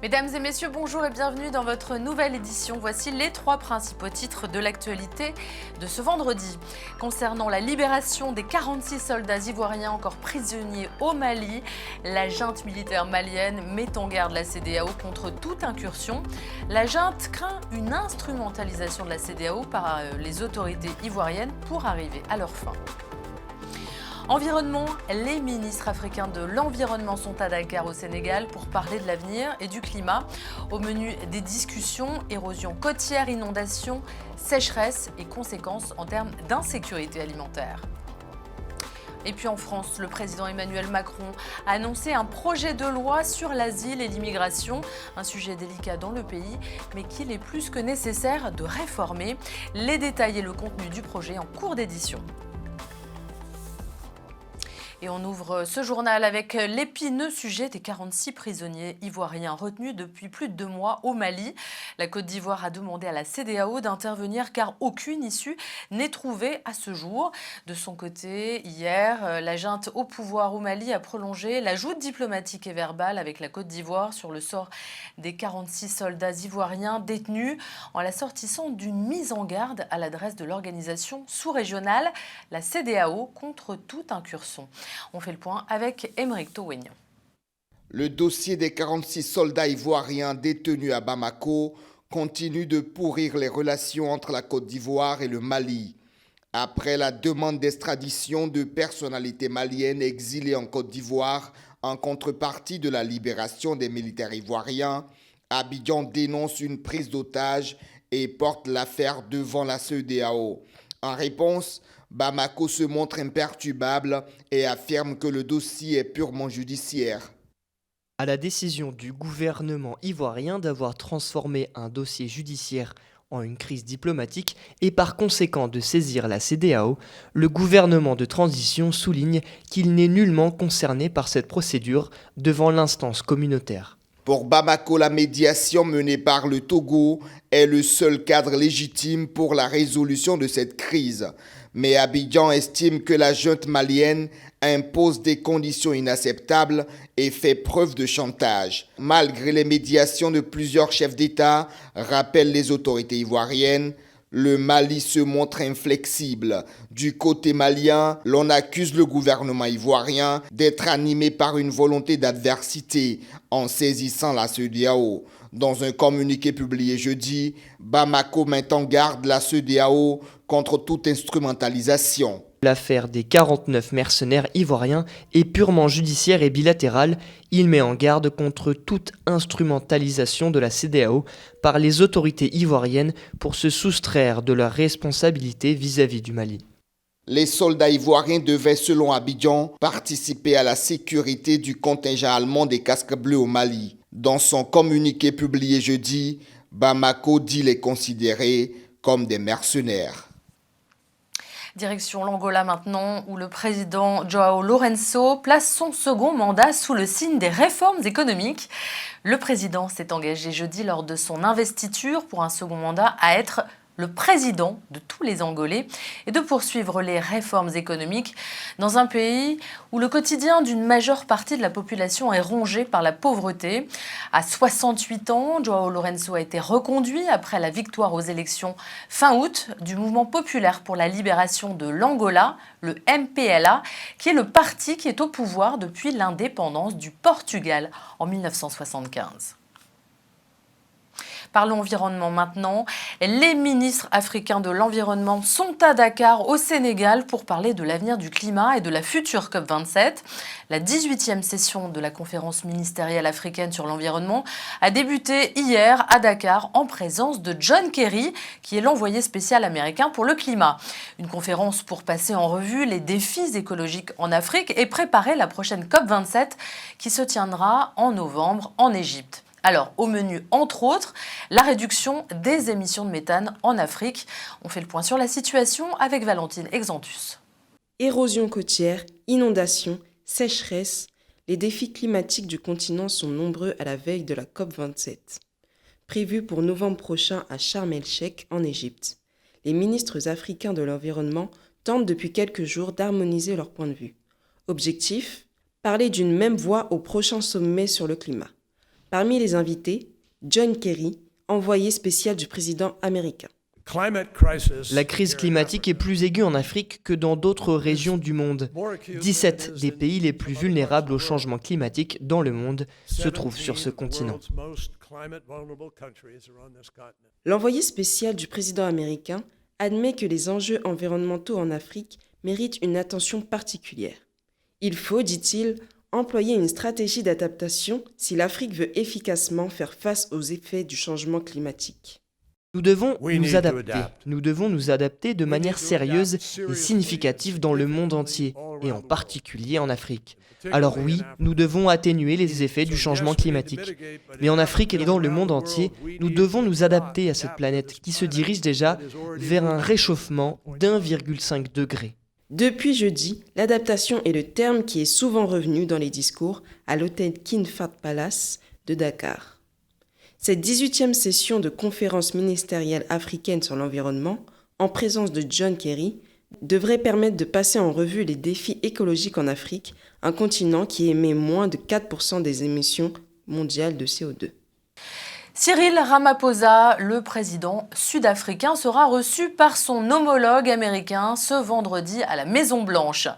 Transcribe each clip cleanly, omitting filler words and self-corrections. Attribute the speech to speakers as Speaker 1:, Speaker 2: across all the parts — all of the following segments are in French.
Speaker 1: Mesdames et messieurs, bonjour et bienvenue dans votre nouvelle édition. Voici les 3 principaux titres de l'actualité de ce vendredi. Concernant la libération des 46 soldats ivoiriens encore prisonniers au Mali, la junte militaire malienne met en garde la CEDEAO contre toute incursion. La junte craint une instrumentalisation de la CEDEAO par les autorités ivoiriennes pour arriver à leur fin. Environnement, les ministres africains de l'environnement sont à Dakar au Sénégal pour parler de l'avenir et du climat. Au menu des discussions, érosion côtière, inondations, sécheresse et conséquences en termes d'insécurité alimentaire. Et puis en France, le président Emmanuel Macron a annoncé un projet de loi sur l'asile et l'immigration, un sujet délicat dans le pays, mais qu'il est plus que nécessaire de réformer. Les détails et le contenu du projet en cours d'édition. Et on ouvre ce journal avec l'épineux sujet des 46 prisonniers ivoiriens retenus depuis plus de 2 mois au Mali. La Côte d'Ivoire a demandé à la CEDEAO d'intervenir car aucune issue n'est trouvée à ce jour. De son côté, hier, la junte au pouvoir au Mali a prolongé la joute diplomatique et verbale avec la Côte d'Ivoire sur le sort des 46 soldats ivoiriens détenus en l'assortissant d'une mise en garde à l'adresse de l'organisation sous-régionale, la CEDEAO, contre toute incursion. On fait le point avec Aymeric Towegnan.
Speaker 2: Le dossier des 46 soldats ivoiriens détenus à Bamako continue de pourrir les relations entre la Côte d'Ivoire et le Mali. Après la demande d'extradition de personnalités maliennes exilées en Côte d'Ivoire en contrepartie de la libération des militaires ivoiriens, Abidjan dénonce une prise d'otage et porte l'affaire devant la CEDEAO. En réponse, Bamako se montre imperturbable et affirme que le dossier est purement judiciaire.
Speaker 3: À la décision du gouvernement ivoirien d'avoir transformé un dossier judiciaire en une crise diplomatique et par conséquent de saisir la CEDEAO, le gouvernement de transition souligne qu'il n'est nullement concerné par cette procédure devant l'instance communautaire.
Speaker 2: Pour Bamako, la médiation menée par le Togo est le seul cadre légitime pour la résolution de cette crise. Mais Abidjan estime que la junte malienne impose des conditions inacceptables et fait preuve de chantage. Malgré les médiations de plusieurs chefs d'État, rappellent les autorités ivoiriennes, le Mali se montre inflexible. Du côté malien, l'on accuse le gouvernement ivoirien d'être animé par une volonté d'adversité en saisissant la CEDEAO. Dans un communiqué publié jeudi, Bamako met en garde la CEDEAO contre toute instrumentalisation.
Speaker 3: L'affaire des 49 mercenaires ivoiriens est purement judiciaire et bilatérale. Il met en garde contre toute instrumentalisation de la CEDEAO par les autorités ivoiriennes pour se soustraire de leurs responsabilités vis-à-vis du Mali.
Speaker 2: Les soldats ivoiriens devaient, selon Abidjan, participer à la sécurité du contingent allemand des casques bleus au Mali. Dans son communiqué publié jeudi, Bamako dit les considérer comme des mercenaires.
Speaker 1: Direction l'Angola maintenant, où le président João Lourenço place son second mandat sous le signe des réformes économiques. Le président s'est engagé jeudi lors de son investiture pour un second mandat à être le président de tous les Angolais et de poursuivre les réformes économiques dans un pays où le quotidien d'une majeure partie de la population est rongé par la pauvreté. À 68 ans, João Lourenço a été reconduit après la victoire aux élections fin août du mouvement populaire pour la libération de l'Angola, le MPLA, qui est le parti qui est au pouvoir depuis l'indépendance du Portugal en 1975. Parlons environnement maintenant. Les ministres africains de l'environnement sont à Dakar, au Sénégal, pour parler de l'avenir du climat et de la future COP27. La 18e session de la conférence ministérielle africaine sur l'environnement a débuté hier à Dakar en présence de John Kerry, qui est l'envoyé spécial américain pour le climat. Une conférence pour passer en revue les défis écologiques en Afrique et préparer la prochaine COP27 qui se tiendra en novembre en Égypte. Alors, au menu, entre autres, la réduction des émissions de méthane en Afrique. On fait le point sur la situation avec Valentine Exantus.
Speaker 4: Érosion côtière, inondations, sécheresse, les défis climatiques du continent sont nombreux à la veille de la COP27. Prévue pour novembre prochain à Sharm el-Sheikh en Égypte, les ministres africains de l'environnement tentent depuis quelques jours d'harmoniser leur point de vue. Objectif : parler d'une même voix au prochain sommet sur le climat. Parmi les invités, John Kerry, envoyé spécial du président américain.
Speaker 3: La crise climatique est plus aiguë en Afrique que dans d'autres régions du monde. 17 des pays les plus vulnérables au changement climatique dans le monde se trouvent sur ce continent.
Speaker 4: L'envoyé spécial du président américain admet que les enjeux environnementaux en Afrique méritent une attention particulière. Il faut, dit-il, employer une stratégie d'adaptation si l'Afrique veut efficacement faire face aux effets du changement climatique.
Speaker 3: Nous devons nous adapter de manière sérieuse et significative dans le monde entier, et en particulier en Afrique. Alors oui, nous devons atténuer les effets du changement climatique. Mais en Afrique et dans le monde entier, nous devons nous adapter à cette planète qui se dirige déjà vers un réchauffement d'1,5 degré.
Speaker 4: Depuis jeudi, l'adaptation est le terme qui est souvent revenu dans les discours à l'hôtel King Fahd Palace de Dakar. Cette 18e session de conférence ministérielle africaine sur l'environnement, en présence de John Kerry, devrait permettre de passer en revue les défis écologiques en Afrique, un continent qui émet moins de 4% des émissions mondiales de CO2.
Speaker 1: Cyril Ramaphosa, le président sud-africain, sera reçu par son homologue américain ce vendredi à la Maison-Blanche.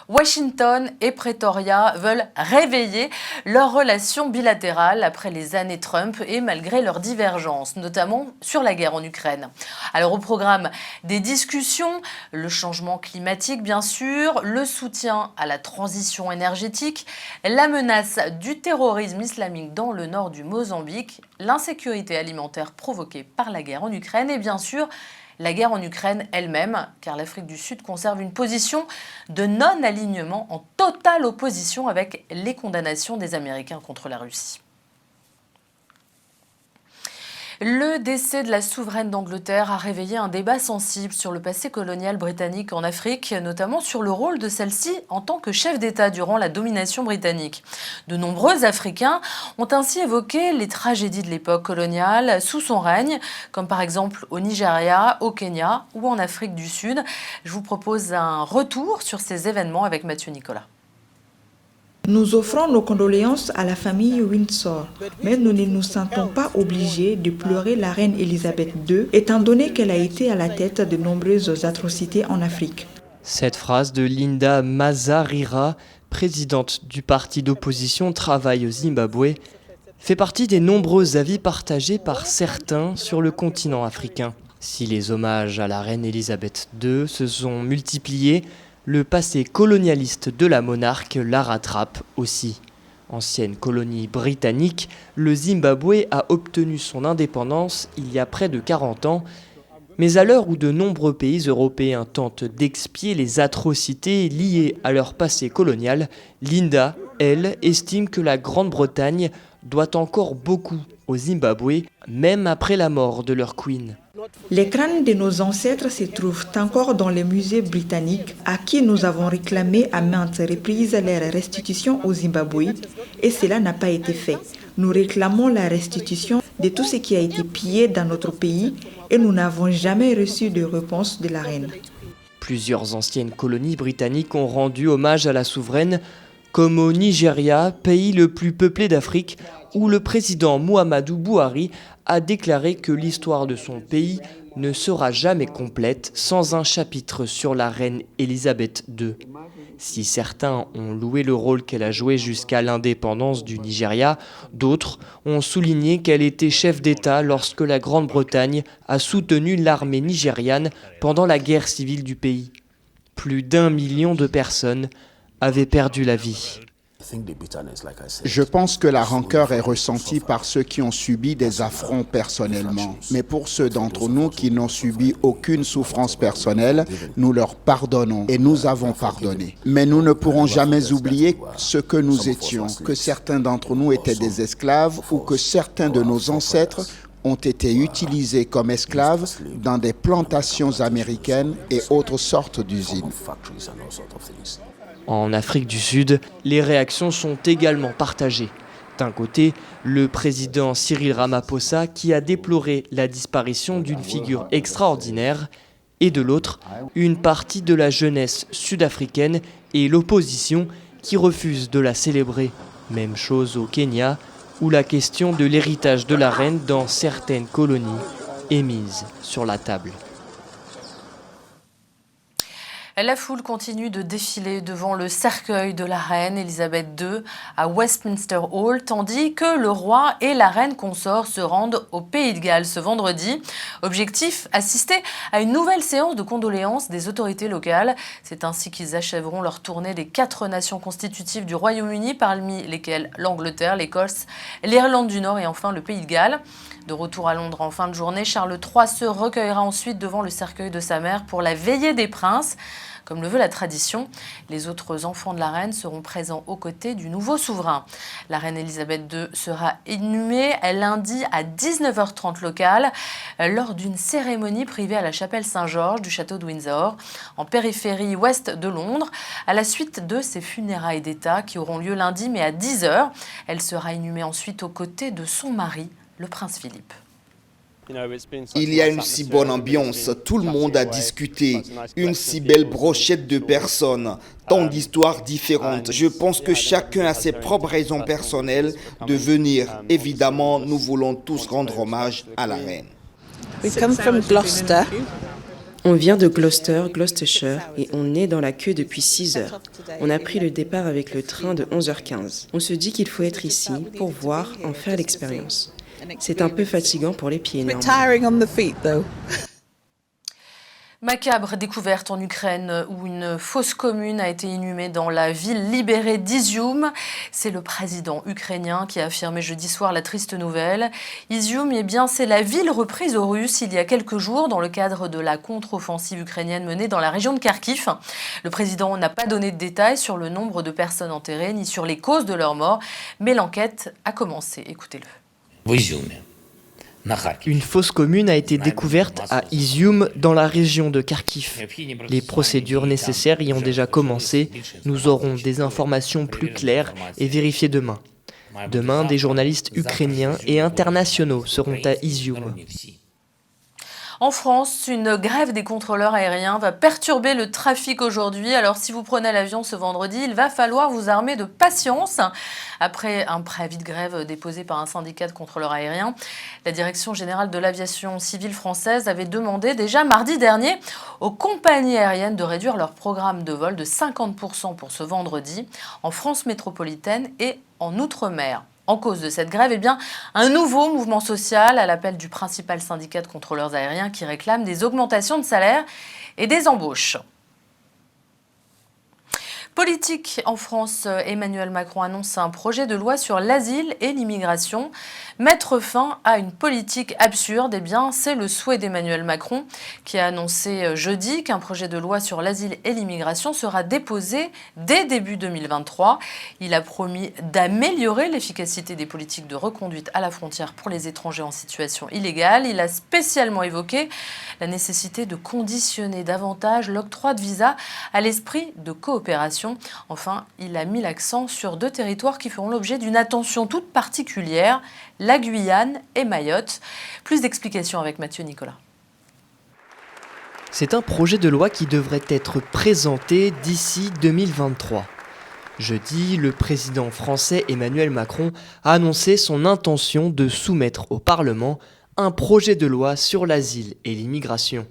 Speaker 1: Washington et Pretoria veulent réveiller leurs relations bilatérales après les années Trump et malgré leurs divergences, notamment sur la guerre en Ukraine. Alors au programme des discussions, le changement climatique bien sûr, le soutien à la transition énergétique, la menace du terrorisme islamique dans le nord du Mozambique, l'insécurité alimentaire provoquée par la guerre en Ukraine et bien sûr la guerre en Ukraine elle-même, car l'Afrique du Sud conserve une position de non-alignement en totale opposition avec les condamnations des Américains contre la Russie. Le décès de la souveraine d'Angleterre a réveillé un débat sensible sur le passé colonial britannique en Afrique, notamment sur le rôle de celle-ci en tant que chef d'État durant la domination britannique. De nombreux Africains ont ainsi évoqué les tragédies de l'époque coloniale sous son règne, comme par exemple au Nigeria, au Kenya ou en Afrique du Sud. Je vous propose un retour sur ces événements avec Mathieu Nicolas.
Speaker 5: Nous offrons nos condoléances à la famille Windsor, mais nous ne nous sentons pas obligés de pleurer la reine Elisabeth II, étant donné qu'elle a été à la tête de nombreuses atrocités en Afrique.
Speaker 3: Cette phrase de Linda Mazarira, présidente du parti d'opposition Travail au Zimbabwe, fait partie des nombreux avis partagés par certains sur le continent africain. Si les hommages à la reine Elisabeth II se sont multipliés, le passé colonialiste de la monarque la rattrape aussi. Ancienne colonie britannique, le Zimbabwe a obtenu son indépendance il y a près de 40 ans, mais à l'heure où de nombreux pays européens tentent d'expier les atrocités liées à leur passé colonial, Linda, elle, estime que la Grande-Bretagne doit encore beaucoup au Zimbabwe, même après la mort de leur queen.
Speaker 5: Les crânes de nos ancêtres se trouvent encore dans les musées britanniques à qui nous avons réclamé à maintes reprises leur restitution au Zimbabwe et cela n'a pas été fait. Nous réclamons la restitution de tout ce qui a été pillé dans notre pays et nous n'avons jamais reçu de réponse de la reine.
Speaker 3: Plusieurs anciennes colonies britanniques ont rendu hommage à la souveraine, comme au Nigeria, pays le plus peuplé d'Afrique, où le président Muhammadu Buhari a déclaré que l'histoire de son pays ne sera jamais complète sans un chapitre sur la reine Elisabeth II. Si certains ont loué le rôle qu'elle a joué jusqu'à l'indépendance du Nigeria, d'autres ont souligné qu'elle était chef d'État lorsque la Grande-Bretagne a soutenu l'armée nigériane pendant la guerre civile du pays. Plus d'1 million de personnes avaient perdu la vie.
Speaker 6: Je pense que la rancœur est ressentie par ceux qui ont subi des affronts personnellement. Mais pour ceux d'entre nous qui n'ont subi aucune souffrance personnelle, nous leur pardonnons et nous avons pardonné. Mais nous ne pourrons jamais oublier ce que nous étions, que certains d'entre nous étaient des esclaves ou que certains de nos ancêtres ont été utilisés comme esclaves dans des plantations américaines et autres sortes d'usines.
Speaker 3: En Afrique du Sud, les réactions sont également partagées. D'un côté, le président Cyril Ramaphosa qui a déploré la disparition d'une figure extraordinaire, et de l'autre, une partie de la jeunesse sud-africaine et l'opposition qui refuse de la célébrer. Même chose au Kenya, où la question de l'héritage de la reine dans certaines colonies est mise sur la table.
Speaker 1: La foule continue de défiler devant le cercueil de la reine Elisabeth II à Westminster Hall, tandis que le roi et la reine consort se rendent au Pays de Galles ce vendredi. Objectif, assister à une nouvelle séance de condoléances des autorités locales. C'est ainsi qu'ils achèveront leur tournée des 4 nations constitutives du Royaume-Uni, parmi lesquelles l'Angleterre, l'Écosse, l'Irlande du Nord et enfin le Pays de Galles. De retour à Londres en fin de journée, Charles III se recueillera ensuite devant le cercueil de sa mère pour la veillée des princes. Comme le veut la tradition, les autres enfants de la reine seront présents aux côtés du nouveau souverain. La reine Elisabeth II sera inhumée lundi à 19h30 locale lors d'une cérémonie privée à la chapelle Saint-Georges du château de Windsor, en périphérie ouest de Londres, à la suite de ses funérailles d'État qui auront lieu lundi mais à 10h. Elle sera inhumée ensuite aux côtés de son mari, le prince Philippe.
Speaker 2: Il y a une si bonne ambiance, tout le monde a discuté, une si belle brochette de personnes, tant d'histoires différentes. Je pense que chacun a ses propres raisons personnelles de venir. Évidemment, nous voulons tous rendre hommage à la reine.
Speaker 4: On vient de Gloucestershire, et on est dans la queue depuis 6 heures. On a pris le départ avec le train de 11h15. On se dit qu'il faut être ici pour voir, en faire l'expérience. C'est un peu fatigant pour les pieds, néanmoins.
Speaker 1: Macabre découverte en Ukraine où une fosse commune a été inhumée dans la ville libérée d'Izium. C'est le président ukrainien qui a affirmé jeudi soir la triste nouvelle. Izium, c'est la ville reprise aux Russes il y a quelques jours dans le cadre de la contre-offensive ukrainienne menée dans la région de Kharkiv. Le président n'a pas donné de détails sur le nombre de personnes enterrées ni sur les causes de leur mort, mais l'enquête a commencé. Écoutez-le.
Speaker 3: Une fosse commune a été découverte à Izium, dans la région de Kharkiv. Les procédures nécessaires y ont déjà commencé. Nous aurons des informations plus claires et vérifiées demain. Demain, des journalistes ukrainiens et internationaux seront à Izium.
Speaker 1: En France, une grève des contrôleurs aériens va perturber le trafic aujourd'hui. Alors si vous prenez l'avion ce vendredi, il va falloir vous armer de patience. Après un préavis de grève déposé par un syndicat de contrôleurs aériens, la Direction générale de l'aviation civile française avait demandé déjà mardi dernier aux compagnies aériennes de réduire leur programme de vol de 50% pour ce vendredi en France métropolitaine et en Outre-mer. En cause de cette grève, un nouveau mouvement social à l'appel du principal syndicat de contrôleurs aériens qui réclame des augmentations de salaire et des embauches. Politique en France, Emmanuel Macron annonce un projet de loi sur l'asile et l'immigration. Mettre fin à une politique absurde, c'est le souhait d'Emmanuel Macron qui a annoncé jeudi qu'un projet de loi sur l'asile et l'immigration sera déposé dès début 2023. Il a promis d'améliorer l'efficacité des politiques de reconduite à la frontière pour les étrangers en situation illégale. Il a spécialement évoqué la nécessité de conditionner davantage l'octroi de visa à l'esprit de coopération. Enfin, il a mis l'accent sur 2 territoires qui feront l'objet d'une attention toute particulière, la Guyane et Mayotte. Plus d'explications avec Mathieu Nicolas.
Speaker 3: C'est un projet de loi qui devrait être présenté d'ici 2023. Jeudi, le président français Emmanuel Macron a annoncé son intention de soumettre au Parlement un projet de loi sur l'asile et l'immigration.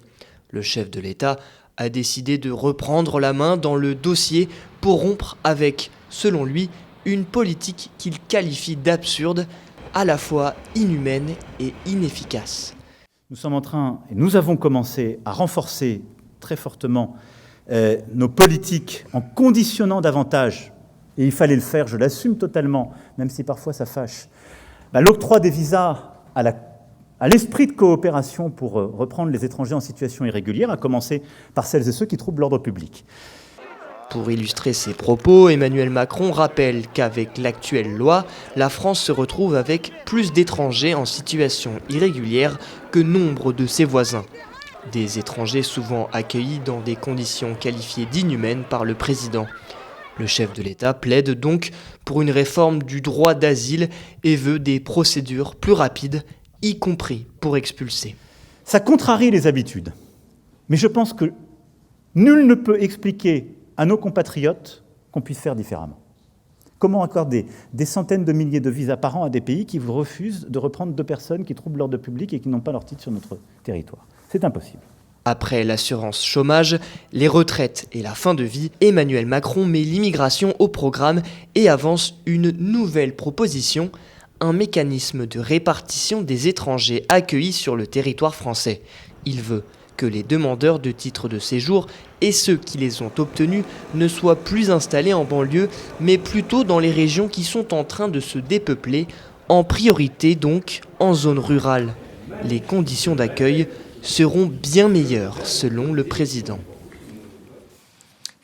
Speaker 3: Le chef de l'État a décidé de reprendre la main dans le dossier pour rompre avec, selon lui, une politique qu'il qualifie d'absurde, à la fois inhumaine et inefficace.
Speaker 7: Nous avons commencé à renforcer très fortement nos politiques en conditionnant davantage, et il fallait le faire, je l'assume totalement, même si parfois ça fâche, l'octroi des visas à l'esprit de coopération pour reprendre les étrangers en situation irrégulière, à commencer par celles et ceux qui troublent l'ordre public.
Speaker 3: Pour illustrer ses propos, Emmanuel Macron rappelle qu'avec l'actuelle loi, la France se retrouve avec plus d'étrangers en situation irrégulière que nombre de ses voisins. Des étrangers souvent accueillis dans des conditions qualifiées d'inhumaines par le président. Le chef de l'État plaide donc pour une réforme du droit d'asile et veut des procédures plus rapides, y compris pour expulser.
Speaker 7: Ça contrarie les habitudes, mais je pense que nul ne peut expliquer à nos compatriotes qu'on puisse faire différemment. Comment accorder des centaines de milliers de visas par an à des pays qui vous refusent de reprendre 2 personnes qui troublent l'ordre public et qui n'ont pas leur titre sur notre territoire? C'est impossible.
Speaker 3: Après l'assurance chômage, les retraites et la fin de vie, Emmanuel Macron met l'immigration au programme et avance une nouvelle proposition, un mécanisme de répartition des étrangers accueillis sur le territoire français. Il veut que les demandeurs de titres de séjour et ceux qui les ont obtenus ne soient plus installés en banlieue, mais plutôt dans les régions qui sont en train de se dépeupler, en priorité donc en zone rurale. Les conditions d'accueil seront bien meilleures, selon le président.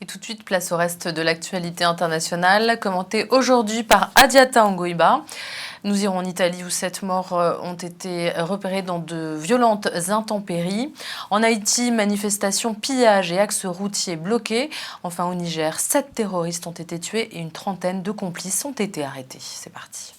Speaker 1: Et tout de suite, place au reste de l'actualité internationale, commentée aujourd'hui par Adiata Ngoïba. Nous irons en Italie où 7 morts ont été repérés dans de violentes intempéries. En Haïti, manifestations, pillages et axes routiers bloqués. Enfin au Niger, 7 terroristes ont été tués et une trentaine de complices ont été arrêtés. C'est parti.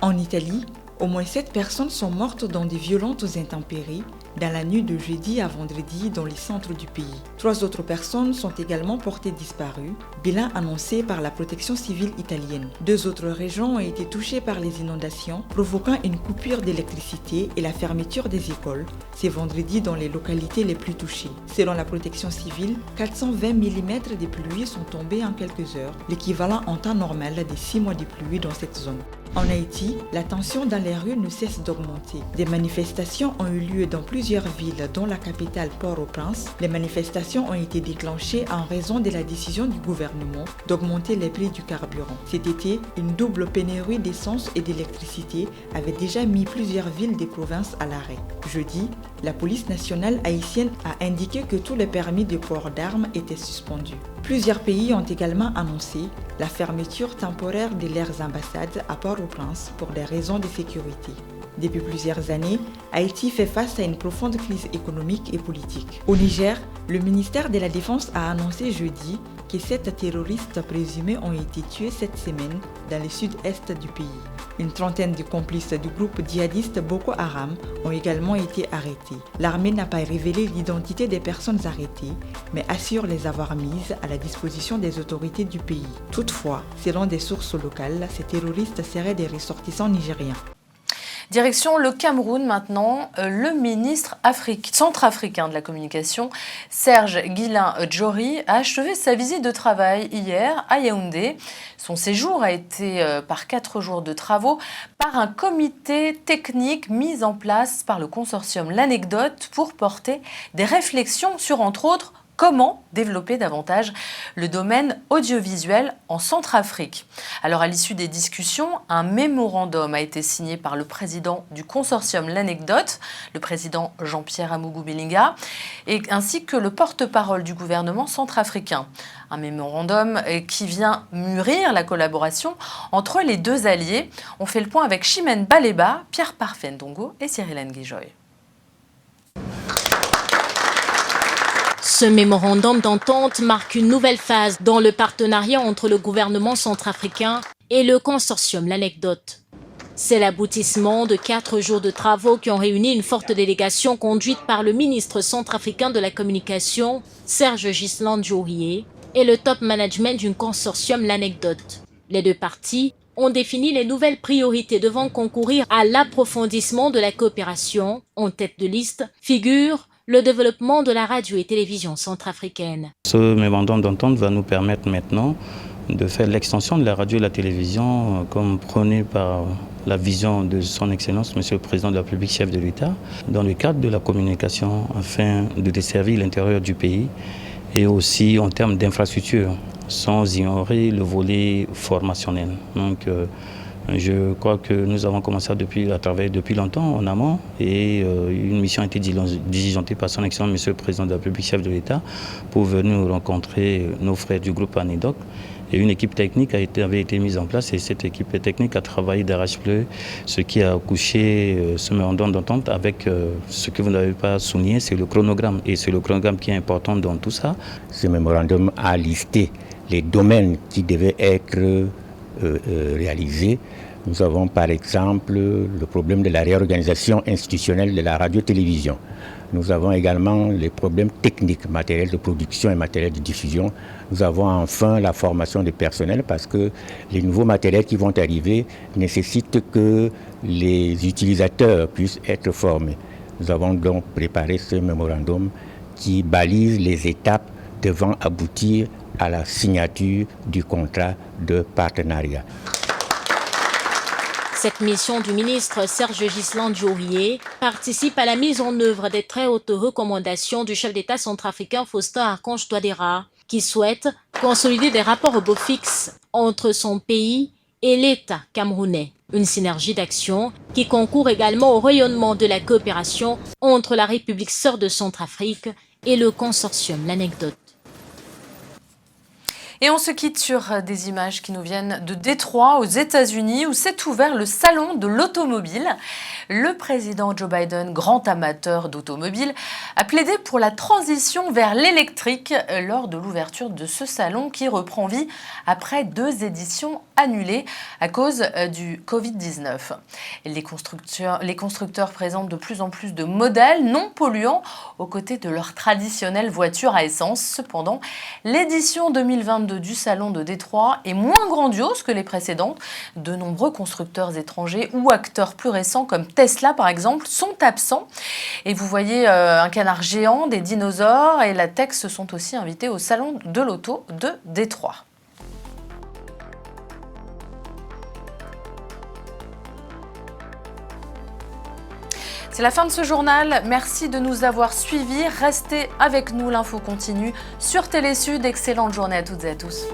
Speaker 5: En Italie, au moins 7 personnes sont mortes dans des violentes intempéries dans la nuit de jeudi à vendredi dans les centres du pays. 3 autres personnes sont également portées disparues, bilan annoncé par la protection civile italienne. 2 autres régions ont été touchées par les inondations, provoquant une coupure d'électricité et la fermeture des écoles. C'est vendredi dans les localités les plus touchées. Selon la protection civile, 420 mm de pluie sont tombés en quelques heures, l'équivalent en temps normal des 6 mois de pluie dans cette zone. En Haïti, la tension dans les rues ne cesse d'augmenter. Des manifestations ont eu lieu dans plusieurs villes, dont la capitale Port-au-Prince. Les manifestations ont été déclenchées en raison de la décision du gouvernement d'augmenter les prix du carburant. Cet été, une double pénurie d'essence et d'électricité avait déjà mis plusieurs villes des provinces à l'arrêt. Jeudi, la police nationale haïtienne a indiqué que tous les permis de port d'armes étaient suspendus. Plusieurs pays ont également annoncé la fermeture temporaire de leurs ambassades à Port-au-Prince pour des raisons de sécurité. Depuis plusieurs années, Haïti fait face à une profonde crise économique et politique. Au Niger, le ministère de la Défense a annoncé jeudi que 7 terroristes présumés ont été tués cette semaine dans le sud-est du pays. Une trentaine de complices du groupe djihadiste Boko Haram ont également été arrêtés. L'armée n'a pas révélé l'identité des personnes arrêtées, mais assure les avoir mises à la disposition des autorités du pays. Toutefois, selon des sources locales, ces terroristes seraient des ressortissants nigériens.
Speaker 1: Direction le Cameroun maintenant, le ministre centrafricain de la communication, Serge Guilain Djori, a achevé sa visite de travail hier à Yaoundé. Son séjour a été par 4 jours de travaux par un comité technique mis en place par le consortium L'Anecdote pour porter des réflexions sur, entre autres, comment développer davantage le domaine audiovisuel en Centrafrique. Alors à l'issue des discussions, un mémorandum a été signé par le président du consortium L'Anecdote, le président Jean-Pierre Amougou Belinga, ainsi que le porte-parole du gouvernement centrafricain. Un mémorandum qui vient mûrir la collaboration entre les deux alliés. On fait le point avec Chimène Baleba, Pierre Parfait Ndongo et Cyril Nguijoy.
Speaker 8: Ce mémorandum d'entente marque une nouvelle phase dans le partenariat entre le gouvernement centrafricain et le consortium L'Anecdote. C'est l'aboutissement de 4 jours de travaux qui ont réuni une forte délégation conduite par le ministre centrafricain de la communication, Serge Guilain Djori, et le top management du consortium L'Anecdote. Les 2 parties ont défini les nouvelles priorités devant concourir à l'approfondissement de la coopération. En tête de liste figure le développement de la radio et télévision centrafricaine.
Speaker 9: Ce mémorandum d'entente va nous permettre maintenant de faire l'extension de la radio et la télévision comme prôné par la vision de son Excellence, Monsieur le Président de la République, chef de l'État, dans le cadre de la communication afin de desservir l'intérieur du pays et aussi en termes d'infrastructures, sans ignorer le volet formationnel. Donc, je crois que nous avons commencé à travailler depuis longtemps en amont et une mission a été diligentée par son Excellence, Monsieur le Président de la République, chef de l'État, pour venir rencontrer nos frères du groupe ANEDOC. Et une équipe technique avait été mise en place et cette équipe technique a travaillé d'arrache-pied, ce qui a accouché ce mémorandum d'entente avec ce que vous n'avez pas souligné, c'est le chronogramme. Et c'est le chronogramme qui est important dans tout ça.
Speaker 10: Ce mémorandum a listé les domaines qui devaient être réalisés, Nous avons par exemple le problème de la réorganisation institutionnelle de la radio-télévision. Nous avons également les problèmes techniques, matériels de production et matériels de diffusion. Nous avons enfin la formation des personnels parce que les nouveaux matériels qui vont arriver nécessitent que les utilisateurs puissent être formés. Nous avons donc préparé ce mémorandum qui balise les étapes devant aboutir à la signature du contrat de partenariat.
Speaker 8: Cette mission du ministre Serge Ghislain Diorier participe à la mise en œuvre des très hautes recommandations du chef d'État centrafricain Faustin Archange Touadéra, qui souhaite consolider des rapports beaux fixes entre son pays et l'État camerounais. Une synergie d'action qui concourt également au rayonnement de la coopération entre la République sœur de Centrafrique et le consortium L'Anecdote.
Speaker 1: Et on se quitte sur des images qui nous viennent de Détroit, aux États-Unis, où s'est ouvert le salon de l'automobile. Le président Joe Biden, grand amateur d'automobile, a plaidé pour la transition vers l'électrique lors de l'ouverture de ce salon qui reprend vie après 2 éditions annulées à cause du Covid-19. Les constructeurs présentent de plus en plus de modèles non polluants aux côtés de leurs traditionnelles voitures à essence. Cependant, l'édition 2022 du salon de Détroit est moins grandiose que les précédentes. De nombreux constructeurs étrangers ou acteurs plus récents comme Tesla par exemple sont absents. Et vous voyez un canard géant, des dinosaures et la Tex sont aussi invités au salon de l'auto de Détroit. C'est la fin de ce journal. Merci de nous avoir suivis. Restez avec nous, l'info continue sur Télé Sud. Excellente journée à toutes et à tous.